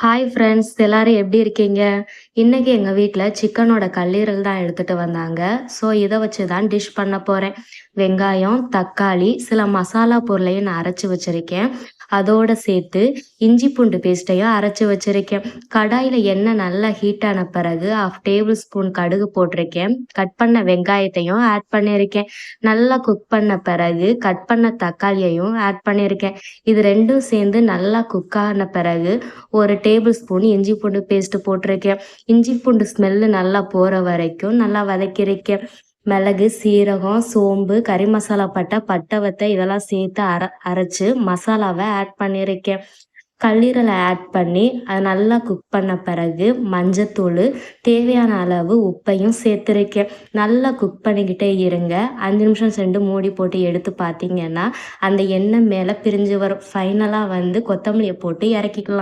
Hi friends, எல்லாரும் எப்படி இருக்கீங்க? இன்னைக்கு எங்க வீட்ல சிக்கனோட கல்லீரல் தான் எடுத்துட்டு வந்தாங்க. ஸோ இத வச்சு தான் டிஷ் பண்ண போறேன். வெங்காயம், தக்காளி, சில மசாலா பொருளையும் நான் அரைச்சு வச்சிருக்கேன். அதோட சேர்த்து இஞ்சி பூண்டு பேஸ்ட்டையும் அரைச்சு வச்சிருக்கேன். கடாயில எண்ணெய் நல்லா ஹீட் ஆன பிறகு 1/2 டேபிள் ஸ்பூன் கடுகு போட்டிருக்கேன். கட் பண்ண வெங்காயத்தையும் ஆட் பண்ணியிருக்கேன். நல்லா குக் பண்ண பிறகு கட் பண்ண தக்காளியையும் ஆட் பண்ணியிருக்கேன். இது 2ம் சேர்ந்து நல்லா குக் ஆன பிறகு ஒரு டேபிள் ஸ்பூன் இஞ்சி பூண்டு பேஸ்ட் போட்டிருக்கேன். இஞ்சி பூண்டு ஸ்மெல்லு நல்லா போகிற வரைக்கும் நல்லா வதக்கியிருக்கேன். மிளகு, சீரகம், சோம்பு, கறி மசாலா பட்டை வத்தை இதெல்லாம் சேர்த்து அரைச்சு மசாலாவை ஆட் பண்ணியிருக்கேன். கல்லீரலை ஆட் பண்ணி அதை நல்லா குக் பண்ண பிறகு மஞ்சத்தூள், தேவையான அளவு உப்பையும் சேர்த்துருக்கேன். நல்லா குக் பண்ணிக்கிட்டே இருங்க. 5 நிமிஷம் சென்று மூடி போட்டு எடுத்து பார்த்தீங்கன்னா அந்த எண்ணெய் மேலே பிரிஞ்சு வரும். ஃபைனலாக கொத்தமல்லியை போட்டு இறக்கிக்கலாம்.